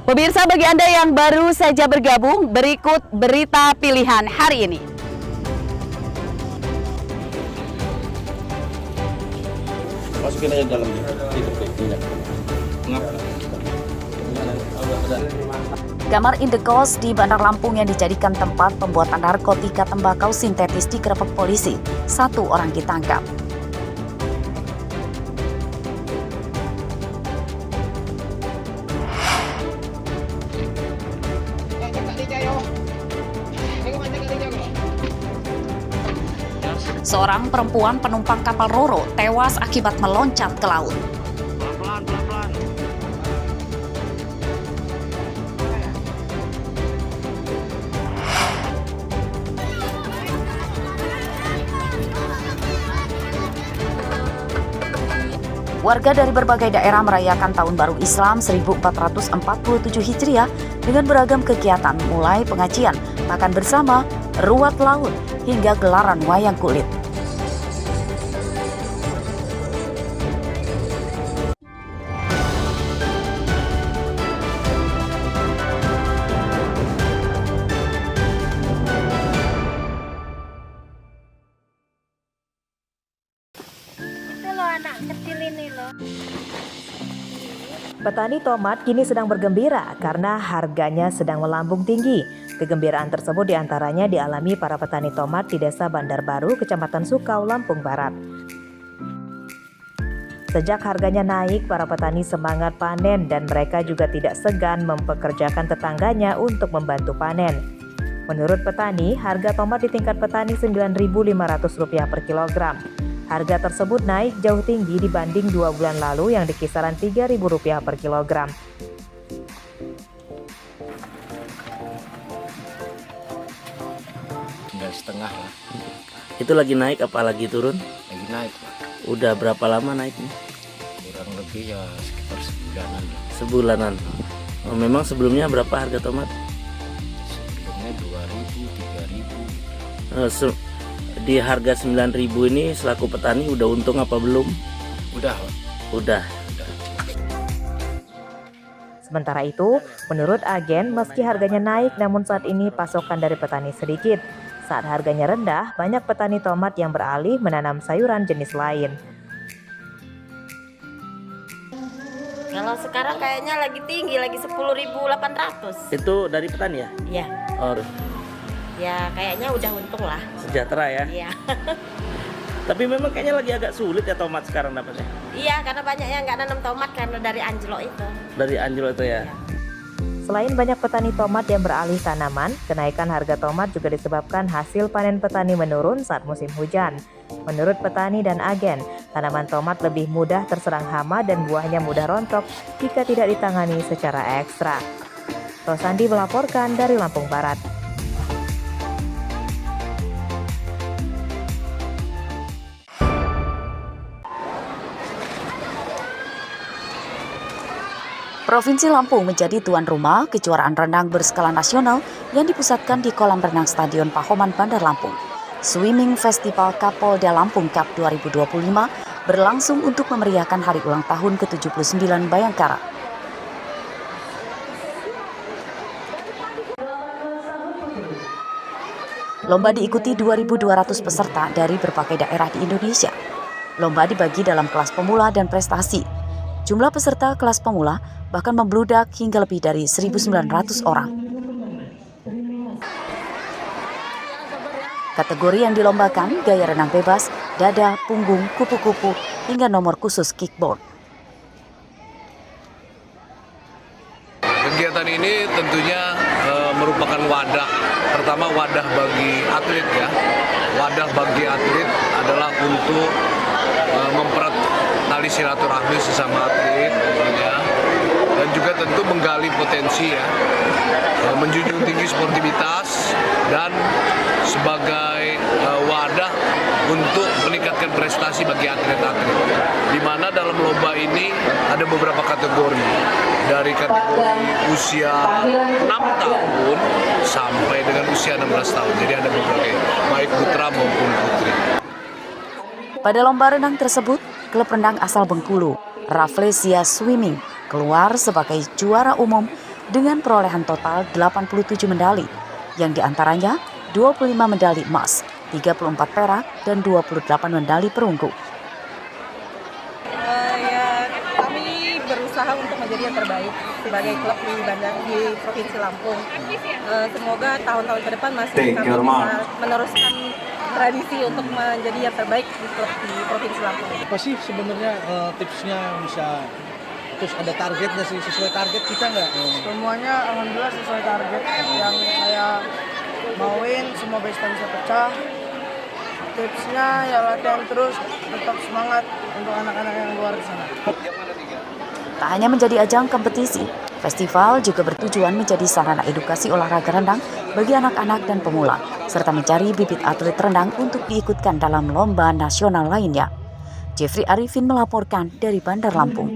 Pemirsa, bagi Anda yang baru saja bergabung, berikut berita pilihan hari ini. Masukin aja dalam minyak. Kamar indekos di Bandar Lampung yang dijadikan tempat pembuatan narkotika tembakau sintetis digerebek polisi. 1 orang ditangkap. Seorang perempuan penumpang kapal Roro tewas akibat meloncat ke laut. Pelan-pelan. Warga dari berbagai daerah merayakan Tahun Baru Islam 1447 Hijriah dengan beragam kegiatan mulai pengajian, makan bersama, ruat laut, hingga gelaran wayang kulit. Anak kecil ini loh. Petani tomat kini sedang bergembira karena harganya sedang melambung tinggi. Kegembiraan tersebut diantaranya dialami para petani tomat di Desa Bandar Baru, Kecamatan Sukau, Lampung Barat. Sejak harganya naik, para petani semangat panen dan mereka juga tidak segan mempekerjakan tetangganya untuk membantu panen. Menurut petani, harga tomat di tingkat petani Rp9.500 per kilogram. Harga tersebut naik jauh tinggi dibanding 2 bulan lalu yang di kisaran Rp3.000 per kilogram. Setengah lah. Itu lagi naik apa lagi turun? Lagi naik, Pak. Udah berapa lama naiknya? Kurang lebih ya sekitar sebulanan. Sebulanan. Oh, memang sebelumnya berapa harga tomat? Sebelumnya 2.000, 3.000. Di harga 9.000 ini selaku petani udah untung apa belum? Udah. Sementara itu, menurut agen, meski harganya naik namun saat ini pasokan dari petani sedikit. Saat harganya rendah, banyak petani tomat yang beralih menanam sayuran jenis lain. Kalau sekarang kayaknya lagi tinggi, lagi 10.800. Itu dari petani ya? Iya. Oh, Ya kayaknya udah untung lah. sejahtera ya. Iya. Tapi memang kayaknya lagi agak sulit ya tomat sekarang dapatnya. Iya, karena banyak yang nggak nanam tomat karena dari anjlok itu. Dari anjlok itu ya. Selain banyak petani tomat yang beralih tanaman, kenaikan harga tomat juga disebabkan hasil panen petani menurun saat musim hujan. Menurut petani dan agen, tanaman tomat lebih mudah terserang hama dan buahnya mudah rontok jika tidak ditangani secara ekstra. Rosandi melaporkan dari Lampung Barat. Provinsi Lampung menjadi tuan rumah kejuaraan renang berskala nasional yang dipusatkan di kolam renang Stadion Pahoman Bandar Lampung. Swimming Festival Kapolda Lampung Cup 2025 berlangsung untuk memeriahkan hari ulang tahun ke-79 Bayangkara. Lomba diikuti 2.200 peserta dari berbagai daerah di Indonesia. Lomba dibagi dalam kelas pemula dan prestasi. Jumlah peserta kelas pemula bahkan membludak hingga lebih dari 1.900 orang. Kategori yang dilombakan gaya renang bebas, dada, punggung, kupu-kupu, hingga nomor khusus kickboard. Kegiatan ini tentunya merupakan wadah, pertama wadah bagi atlet ya. Wadah bagi atlet adalah untuk mempererat tali silaturahmi sesama atlet tentunya. Dan juga tentu menggali potensi ya, menjunjung tinggi sportivitas dan sebagai wadah untuk meningkatkan prestasi bagi atlet-atlet. Di mana dalam lomba ini ada beberapa kategori, dari kategori usia 6 tahun sampai dengan usia 16 tahun. Jadi ada berbagai, baik putra maupun putri. Pada lomba renang tersebut, klub renang asal Bengkulu, Rafflesia Swimming, keluar sebagai juara umum dengan perolehan total 87 medali, yang diantaranya 25 medali emas, 34 perak, dan 28 medali perunggu. Kami berusaha untuk menjadi yang terbaik sebagai klub di Provinsi Lampung. Semoga tahun-tahun ke depan masih kami bisa meneruskan tradisi untuk menjadi yang terbaik di klub di Provinsi Lampung. Apa sih sebenarnya tipsnya bisa terus ada targetnya sih, sesuai target kita nggak? Semuanya alhamdulillah sesuai target yang saya mauin, semua base bisa pecah. Tipsnya ya latihan terus, tetap semangat untuk anak-anak yang luar sana. Tak hanya menjadi ajang kompetisi, festival juga bertujuan menjadi sarana edukasi olahraga rendang bagi anak-anak dan pemula, serta mencari bibit atlet rendang untuk diikutkan dalam lomba nasional lainnya. Jeffrey Arifin melaporkan dari Bandar Lampung.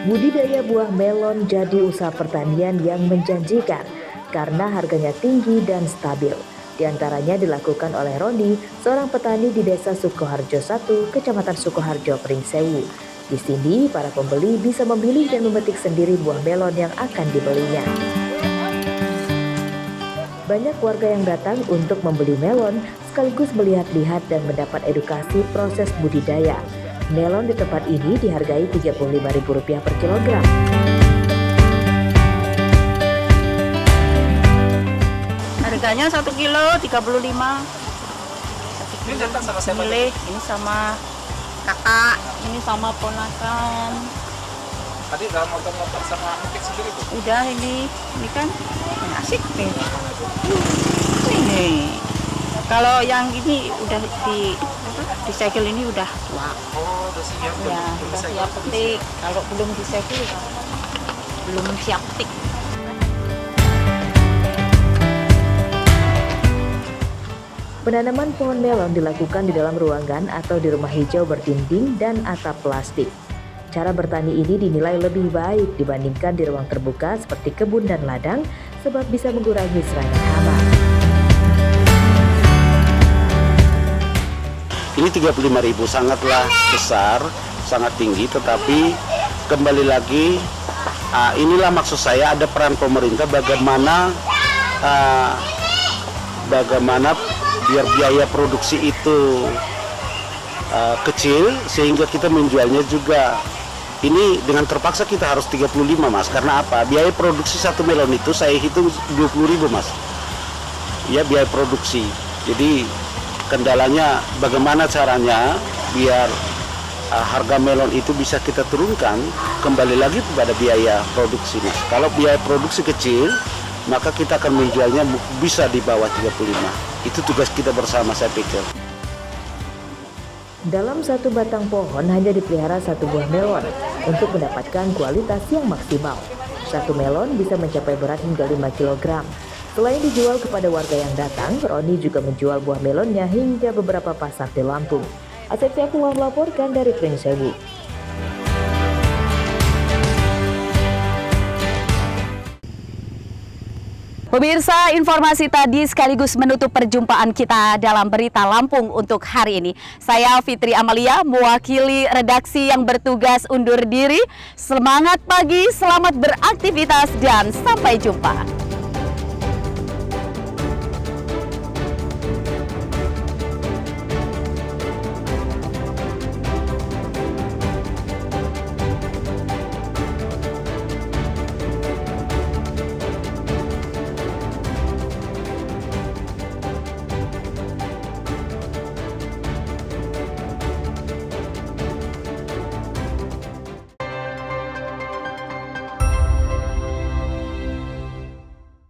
Budidaya buah melon jadi usaha pertanian yang menjanjikan karena harganya tinggi dan stabil. Di antaranya dilakukan oleh Roni, seorang petani di Desa Sukoharjo 1, Kecamatan Sukoharjo, Pringsewu. Di sini, para pembeli bisa memilih dan memetik sendiri buah melon yang akan dibelinya. Banyak warga yang datang untuk membeli melon, sekaligus melihat-lihat dan mendapat edukasi proses budidaya. Melon di tempat ini dihargai Rp35.000 per kilogram. Harganya 1 kilo 35. Ini datang sama siapa? Milih, ini sama kakak, ini sama ponakan. Tadi udah motor-motor sama metik sendiri tuh? Udah ini kan asik nih. Ini. Kalau yang ini udah di segel ini udah tua. Oh, udah siap. Ya, udah siap petik. Kalau belum di segel belum siap petik. Penanaman pohon melon dilakukan di dalam ruangan atau di rumah hijau berdinding dan atap plastik. Cara bertani ini dinilai lebih baik dibandingkan di ruang terbuka seperti kebun dan ladang, sebab bisa mengurangi serangan hama. Ini 35.000 sangatlah besar, sangat tinggi, tetapi kembali lagi inilah maksud saya, ada peran pemerintah bagaimana biar biaya produksi itu kecil sehingga kita menjualnya juga. Ini dengan terpaksa kita harus 35 mas, karena apa? Biaya produksi satu melon itu saya hitung 20.000 mas. Ya, biaya produksi. Jadi kendalanya bagaimana caranya biar harga melon itu bisa kita turunkan, kembali lagi kepada biaya produksi mas. Kalau biaya produksi kecil, maka kita akan menjualnya bisa di bawah 35. Itu tugas kita bersama, saya pikir. Dalam satu batang pohon hanya dipelihara satu buah melon untuk mendapatkan kualitas yang maksimal. Satu melon bisa mencapai berat hingga 5 kg. Selain dijual kepada warga yang datang, Roni juga menjual buah melonnya hingga beberapa pasar di Lampung. Asep Syafullah melaporkan dari Pringsewu. Pemirsa, informasi tadi sekaligus menutup perjumpaan kita dalam Berita Lampung untuk hari ini. Saya Fitri Amalia, mewakili redaksi yang bertugas undur diri. Semangat pagi, selamat beraktivitas, dan sampai jumpa.